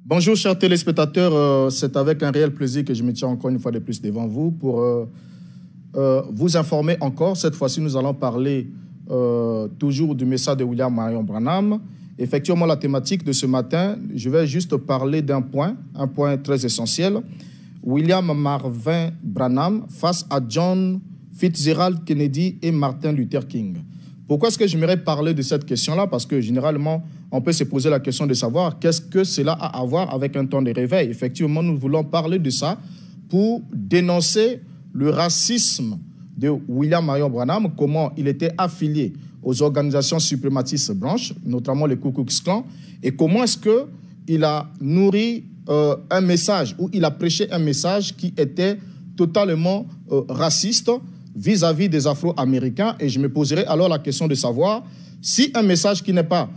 Bonjour chers téléspectateurs, c'est avec un réel plaisir que je me tiens encore une fois de plus devant vous pour vous informer encore. Cette fois-ci, nous allons parler toujours du message de William Marion Branham. Effectivement, la thématique de ce matin, je vais juste parler d'un point, un point très essentiel. William Marvin Branham face à John Fitzgerald Kennedy et Martin Luther King. Pourquoi est-ce que j'aimerais parler de cette question-là? Parce que généralement, on peut se poser la question de savoir qu'est-ce que cela a à voir avec un temps de réveil. Effectivement, nous voulons parler de ça pour dénoncer le racisme de William Marion Branham, comment il était affilié aux organisations suprématistes blanches, notamment les Ku Klux Klan, et comment est-ce qu'il a nourri un message, ou il a prêché un message qui était totalement raciste vis-à-vis des Afro-Américains. Et je me poserai alors la question de savoir si un message qui n'est pas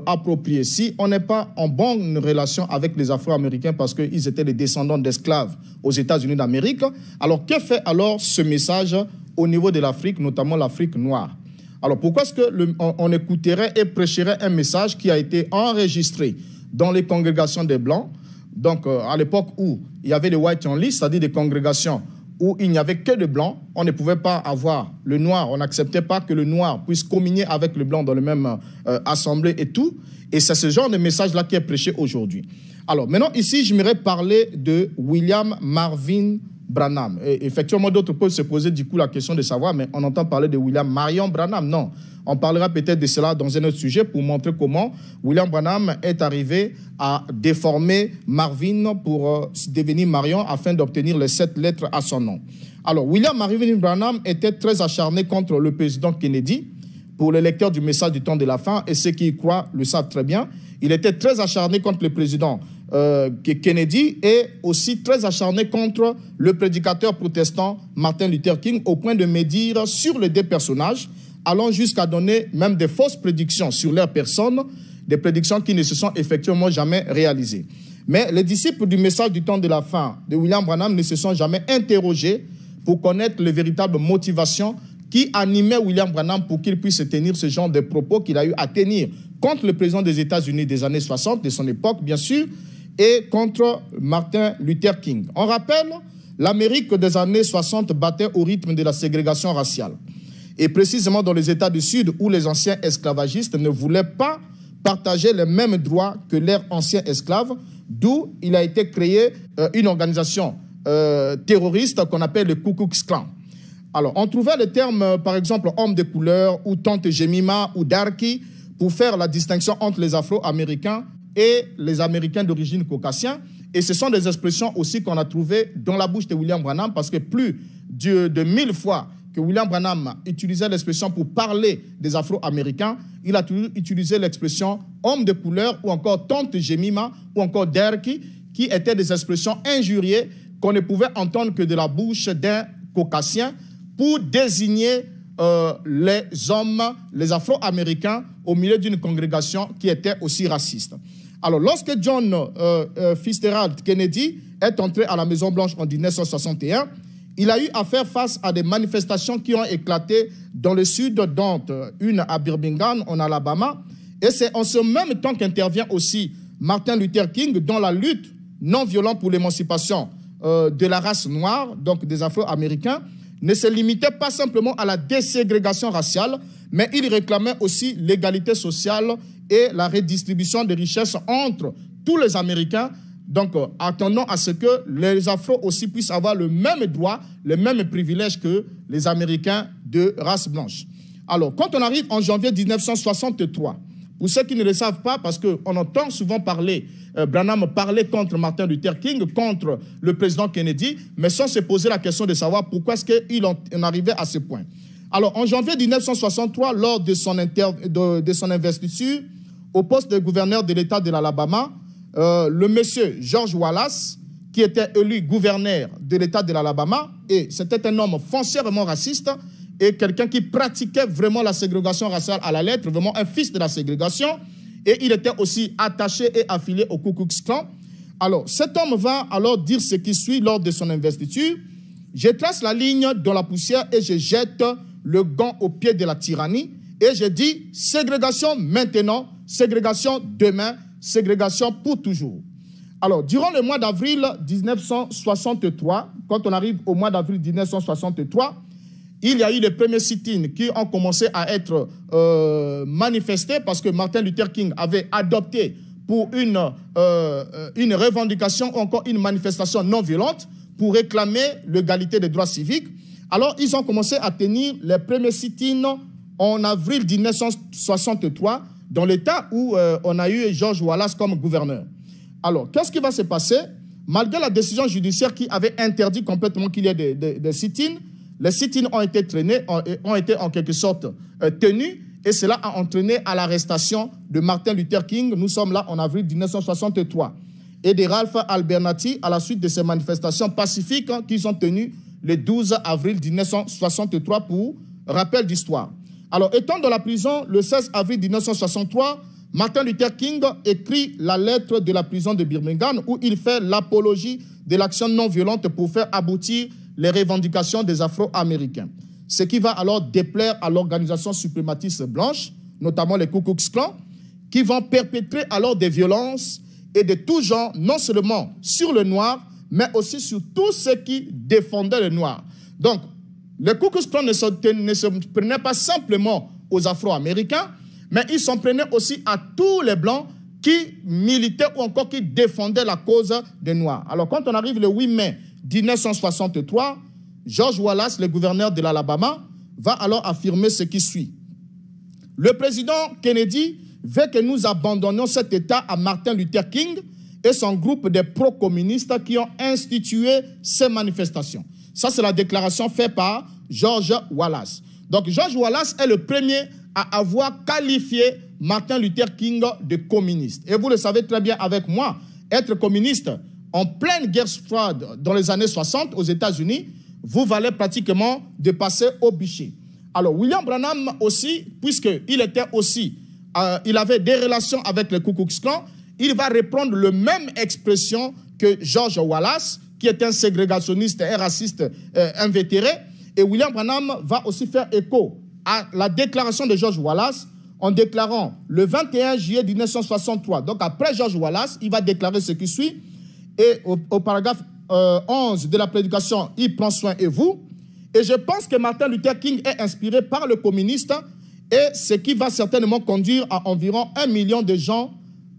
approprié, si on n'est pas en bonne relation avec les Afro-Américains parce qu'ils étaient des descendants d'esclaves aux États-Unis d'Amérique, alors que fait alors ce message au niveau de l'Afrique, notamment l'Afrique noire? Alors pourquoi est-ce qu'on écouterait et prêcherait un message qui a été enregistré dans les congrégations des Blancs, donc à l'époque où il y avait les white only, c'est-à-dire des congrégations où il n'y avait que de blancs, on ne pouvait pas avoir le noir, on n'acceptait pas que le noir puisse communier avec le blanc dans le même assemblée et tout. Et c'est ce genre de message-là qui est prêché aujourd'hui. Alors maintenant, ici, j'aimerais parler de William Marvin Branham. Et effectivement, d'autres peuvent se poser du coup la question de savoir, mais on entend parler de William Marion Branham. Non, on parlera peut-être de cela dans un autre sujet pour montrer comment William Branham est arrivé à déformer Marvin pour devenir Marion afin d'obtenir les 7 lettres à son nom. Alors, William Marvin Branham était très acharné contre le président Kennedy. Pour les lecteurs du message du temps de la fin, et ceux qui y croient le savent très bien, il était très acharné contre le président Kennedy et aussi très acharné contre le prédicateur protestant Martin Luther King au point de médire sur les deux personnages, allant jusqu'à donner même des fausses prédictions sur leur personne, des prédictions qui ne se sont effectivement jamais réalisées. Mais les disciples du message du temps de la fin de William Branham ne se sont jamais interrogés pour connaître les véritables motivations qui animait William Branham pour qu'il puisse tenir ce genre de propos qu'il a eu à tenir contre le président des États-Unis des années 60, de son époque bien sûr, et contre Martin Luther King. On rappelle, l'Amérique des années 60 battait au rythme de la ségrégation raciale. Et précisément dans les États du Sud où les anciens esclavagistes ne voulaient pas partager les mêmes droits que leurs anciens esclaves, d'où il a été créé une organisation terroriste qu'on appelle le Ku Klux Klan. Alors, on trouvait le terme, par exemple, homme de couleur ou tante Jemima ou darky pour faire la distinction entre les Afro-Américains et les Américains d'origine caucasienne. Et ce sont des expressions aussi qu'on a trouvées dans la bouche de William Branham parce que plus de 1000 fois que William Branham utilisait l'expression pour parler des Afro-Américains, il a toujours utilisé l'expression homme de couleur ou encore tante Jemima ou encore darky qui étaient des expressions injuriées qu'on ne pouvait entendre que de la bouche d'un caucasien pour désigner les hommes, les Afro-Américains, au milieu d'une congrégation qui était aussi raciste. Alors, lorsque John Fitzgerald Kennedy est entré à la Maison-Blanche en 1961, il a eu à faire face à des manifestations qui ont éclaté dans le sud, dont une à Birmingham, en Alabama. Et c'est en ce même temps qu'intervient aussi Martin Luther King dans la lutte non violente pour l'émancipation de la race noire, donc des Afro-Américains, ne se limitait pas simplement à la déségrégation raciale, mais il réclamait aussi l'égalité sociale et la redistribution des richesses entre tous les Américains. Donc, attendons à ce que les Afro aussi puissent avoir le même droit, le même privilège que les Américains de race blanche. Alors, quand on arrive en janvier 1963, pour ceux qui ne le savent pas, parce qu'on entend souvent parler, Branham parler contre Martin Luther King, contre le président Kennedy, mais sans se poser la question de savoir pourquoi est-ce qu'il en arrivait à ce point. Alors, en janvier 1963, lors de son investiture au poste de gouverneur de l'État de l'Alabama, le monsieur George Wallace, qui était élu gouverneur de l'État de l'Alabama, et c'était un homme foncièrement raciste, et quelqu'un qui pratiquait vraiment la ségrégation raciale à la lettre, vraiment un fils de la ségrégation. Et il était aussi attaché et affilié au Ku Klux Klan. Alors, cet homme va alors dire ce qui suit lors de son investiture. Je trace la ligne dans la poussière et je jette le gant au pied de la tyrannie. Et je dis ségrégation maintenant, ségrégation demain, ségrégation pour toujours. Alors, durant le mois d'avril 1963, quand on arrive au mois d'avril 1963, il y a eu les premiers sit-ins qui ont commencé à être manifestés parce que Martin Luther King avait adopté pour une revendication ou encore une manifestation non violente pour réclamer l'égalité des droits civiques. Alors, ils ont commencé à tenir les premiers sit-ins en avril 1963 dans l'État où on a eu George Wallace comme gouverneur. Alors, qu'est-ce qui va se passer? Malgré la décision judiciaire qui avait interdit complètement qu'il y ait des sit-ins, les sit-ins ont été traînés, ont été en quelque sorte tenus, et cela a entraîné à l'arrestation de Martin Luther King. Nous sommes là en avril 1963. Et de Ralph Abernathy à la suite de ces manifestations pacifiques qui sont tenues le 12 avril 1963 pour rappel d'histoire. Alors, étant dans la prison le 16 avril 1963, Martin Luther King écrit la lettre de la prison de Birmingham où il fait l'apologie de l'action non violente pour faire aboutir les revendications des Afro-Américains. Ce qui va alors déplaire à l'organisation suprématiste blanche, notamment les Ku Klux Klan, qui vont perpétrer alors des violences et de tout genre, non seulement sur le noir, mais aussi sur tous ceux qui défendaient le noir. Donc, les Ku Klux Klan ne se prenaient pas simplement aux Afro-Américains, mais ils s'en prenaient aussi à tous les Blancs qui militaient ou encore qui défendaient la cause des Noirs. Alors, quand on arrive le 8 mai 1963, George Wallace, le gouverneur de l'Alabama, va alors affirmer ce qui suit. Le président Kennedy veut que nous abandonnions cet État à Martin Luther King et son groupe de pro-communistes qui ont institué ces manifestations. Ça, c'est la déclaration faite par George Wallace. Donc, George Wallace est le premier à avoir qualifié Martin Luther King de communiste. Et vous le savez très bien avec moi, être communiste en pleine guerre froide dans les années 60 aux États-Unis, vous valez pratiquement de passer au bûcher. Alors, William Branham aussi, puisqu'il était aussi, il avait des relations avec le Ku Klux Klan, il va reprendre la même expression que George Wallace, qui est un ségrégationniste et raciste invétéré. Et William Branham va aussi faire écho à la déclaration de George Wallace en déclarant le 21 juillet 1963. Donc, après George Wallace, il va déclarer ce qui suit. Et au paragraphe 11 de la prédication, il prend soin et vous. Et je pense que Martin Luther King est inspiré par le communiste et ce qui va certainement conduire à environ 1 million de gens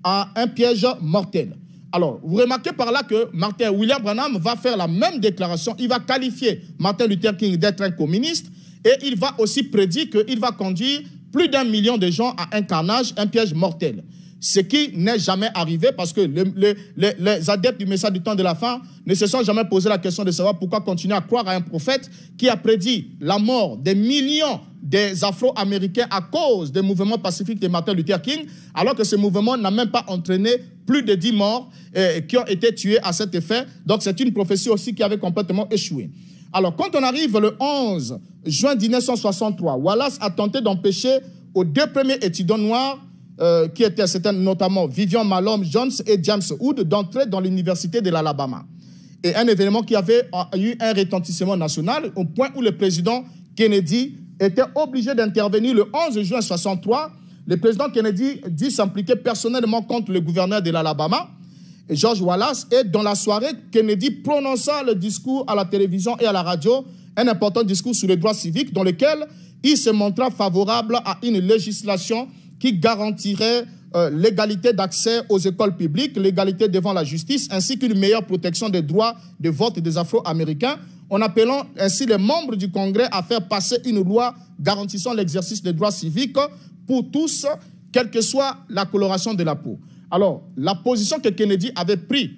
à un piège mortel. Alors, vous remarquez par là que William Branham va faire la même déclaration. Il va qualifier Martin Luther King d'être un communiste et il va aussi prédire qu'il va conduire plus d'1 million de gens à un carnage, un piège mortel. Ce qui n'est jamais arrivé parce que les adeptes du message du temps de la fin ne se sont jamais posé la question de savoir pourquoi continuer à croire à un prophète qui a prédit la mort des millions des Afro-Américains à cause des mouvements pacifiques de Martin Luther King, alors que ce mouvement n'a même pas entraîné plus de 10 morts qui ont été tués à cet effet. Donc c'est une prophétie aussi qui avait complètement échoué. Alors quand on arrive le 11 juin 1963, Wallace a tenté d'empêcher aux 2 premiers étudiants noirs qui étaient notamment Vivian Malone Jones et James Hood, d'entrer dans l'université de l'Alabama. Et un événement qui avait eu un retentissement national au point où le président Kennedy était obligé d'intervenir le 11 juin 1963. Le président Kennedy dit s'impliquer personnellement contre le gouverneur de l'Alabama, George Wallace, et dans la soirée, Kennedy prononça le discours à la télévision et à la radio, un important discours sur les droits civiques dans lequel il se montra favorable à une législation qui garantirait l'égalité d'accès aux écoles publiques, l'égalité devant la justice, ainsi qu'une meilleure protection des droits de vote des Afro-Américains, en appelant ainsi les membres du Congrès à faire passer une loi garantissant l'exercice des droits civiques pour tous, quelle que soit la coloration de la peau. Alors, la position que Kennedy avait prise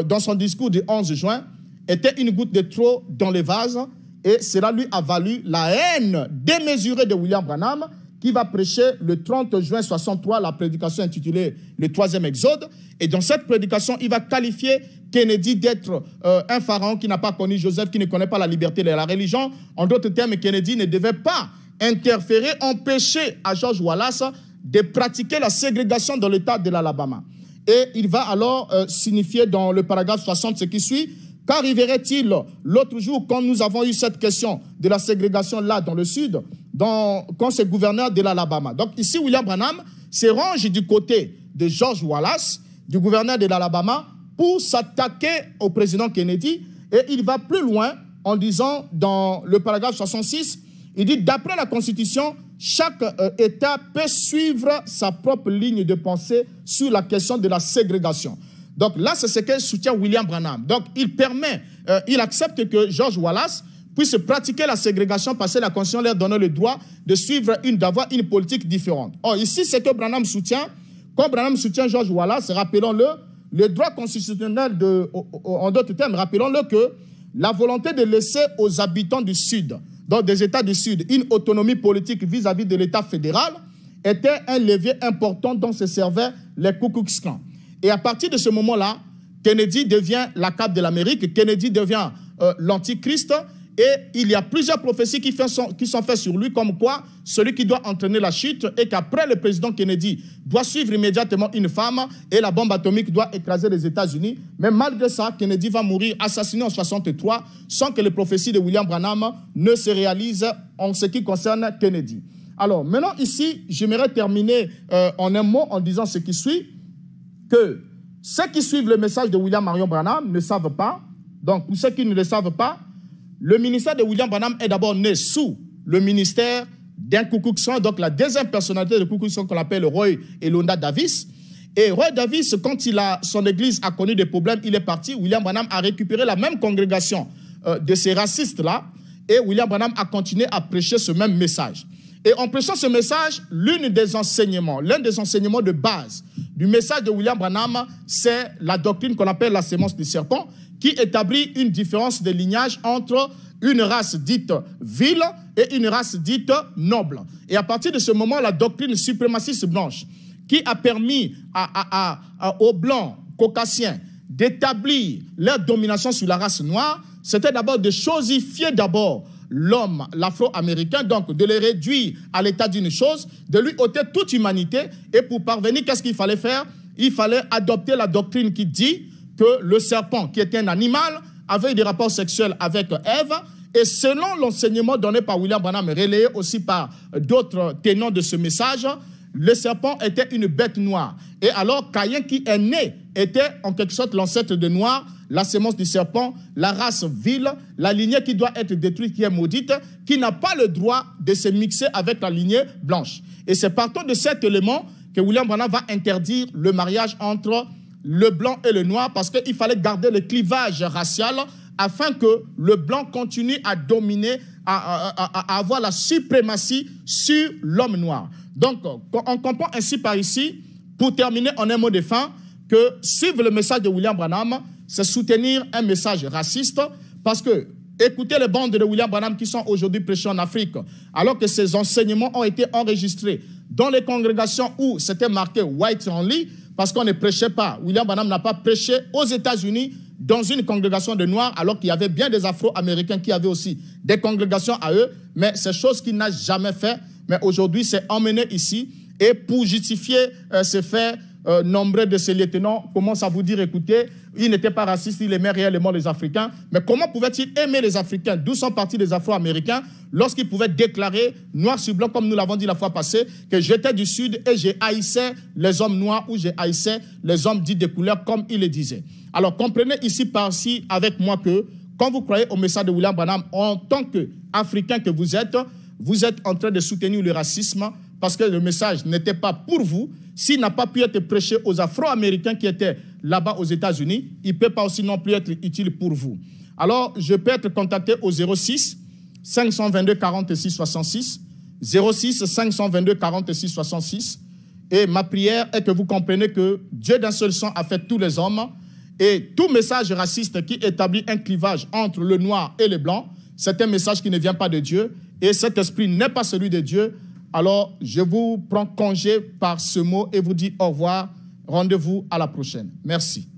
dans son discours du 11 juin était une goutte de trop dans le vase, et cela lui a valu la haine démesurée de William Branham, qui va prêcher le 30 juin 63 la prédication intitulée « Le troisième exode ». Et dans cette prédication, il va qualifier Kennedy d'être un pharaon qui n'a pas connu Joseph, qui ne connaît pas la liberté de la religion. En d'autres termes, Kennedy ne devait pas interférer, empêcher à George Wallace de pratiquer la ségrégation dans l'État de l'Alabama. Et il va alors signifier dans le paragraphe 60 ce qui suit. Qu'arriverait-il l'autre jour quand nous avons eu cette question de la ségrégation là dans le sud, quand c'est gouverneur de l'Alabama? Donc ici, William Branham se range du côté de George Wallace, du gouverneur de l'Alabama, pour s'attaquer au président Kennedy. Et il va plus loin en disant dans le paragraphe 66, il dit, d'après la Constitution, chaque État peut suivre sa propre ligne de pensée sur la question de la ségrégation. Donc là, c'est ce que soutient William Branham. Donc il accepte que George Wallace puisse pratiquer la ségrégation parce que la Constitution leur donne le droit de suivre d'avoir une politique différente. Or, ici, c'est que Branham soutient, comme Branham soutient George Wallace, rappelons-le, le droit constitutionnel, en d'autres termes, rappelons-le que la volonté de laisser aux habitants du Sud, donc des États du Sud, une autonomie politique vis-à-vis de l'État fédéral était un levier important dont se servaient les Ku Klux Klan. Et à partir de ce moment-là, Kennedy devient la cape de l'Amérique, Kennedy devient l'antichrist, et il y a plusieurs prophéties qui sont faites sur lui, comme quoi celui qui doit entraîner la chute, et qu'après le président Kennedy doit suivre immédiatement une femme, et la bombe atomique doit écraser les États-Unis. Mais malgré ça, Kennedy va mourir assassiné en 1963, sans que les prophéties de William Branham ne se réalisent en ce qui concerne Kennedy. Alors, maintenant ici, j'aimerais terminer en un mot en disant ce qui suit, que ceux qui suivent le message de William Marion Branham ne savent pas. Donc, pour ceux qui ne le savent pas, le ministère de William Branham est d'abord né sous le ministère d'un Ku Klux Klan, donc la deuxième personnalité de Ku Klux Klan qu'on appelle Roy Elonda Davis. Et Roy Davis, quand son église a connu des problèmes, il est parti. William Branham a récupéré la même congrégation de ces racistes-là, et William Branham a continué à prêcher ce même message. Et en prêchant ce message, l'un des enseignements de base du message de William Branham, c'est la doctrine qu'on appelle la sémence du serpent, qui établit une différence de lignage entre une race dite vile et une race dite noble. Et à partir de ce moment, la doctrine suprémaciste blanche, qui a permis aux Blancs caucasiens d'établir leur domination sur la race noire, c'était d'abord de chosifier d'abord l'homme, l'afro-américain, donc de le réduire à l'état d'une chose, de lui ôter toute humanité. Et pour parvenir, qu'est-ce qu'il fallait faire? Il fallait adopter la doctrine qui dit que le serpent, qui était un animal, avait eu des rapports sexuels avec Ève. Et selon l'enseignement donné par William Branham, relayé aussi par d'autres tenants de ce message, le serpent était une bête noire. Et alors, Caïn, qui est né, était en quelque sorte l'ancêtre de Noir, la sémence du serpent, la race vile, la lignée qui doit être détruite, qui est maudite, qui n'a pas le droit de se mixer avec la lignée blanche. Et c'est partant de cet élément que William Branham va interdire le mariage entre le blanc et le noir, parce qu'il fallait garder le clivage racial afin que le blanc continue à dominer, à avoir la suprématie sur l'homme noir. Donc, on comprend ainsi par ici, pour terminer en un mot de fin, que suivre le message de William Branham, c'est soutenir un message raciste, parce que écoutez les bandes de William Branham qui sont aujourd'hui prêchées en Afrique, alors que ces enseignements ont été enregistrés dans les congrégations où c'était marqué « white only », parce qu'on ne prêchait pas. William Branham n'a pas prêché aux États-Unis dans une congrégation de Noirs, alors qu'il y avait bien des Afro-Américains qui avaient aussi des congrégations à eux, mais c'est chose qu'il n'a jamais fait. Mais aujourd'hui, c'est emmené ici. Et pour justifier ces faits, nombreux de ces lieutenants commencent à vous dire, écoutez, il n'était pas raciste, il aimait réellement les Africains. Mais comment pouvait-il aimer les Africains? D'où sont partis les Afro-Américains lorsqu'ils pouvaient déclarer, noir sur blanc, comme nous l'avons dit la fois passée, que j'étais du Sud et j'ai haïssais les hommes noirs ou j'ai haïssais les hommes dits de couleur, comme il le disait. Alors, comprenez ici par-ci avec moi que, quand vous croyez au message de William Branham, en tant qu'Africain que vous êtes en train de soutenir le racisme, parce que le message n'était pas pour vous. S'il n'a pas pu être prêché aux Afro-Américains qui étaient là-bas aux États-Unis, il ne peut pas aussi non plus être utile pour vous. Alors, je peux être contacté au 06 522 46 66, 06 522 46 66. Et ma prière est que vous compreniez que Dieu d'un seul sang a fait tous les hommes. Et tout message raciste qui établit un clivage entre le noir et le blanc, c'est un message qui ne vient pas de Dieu. Et cet esprit n'est pas celui de Dieu. Alors, je vous prends congé par ce mot et vous dis au revoir. Rendez-vous à la prochaine. Merci.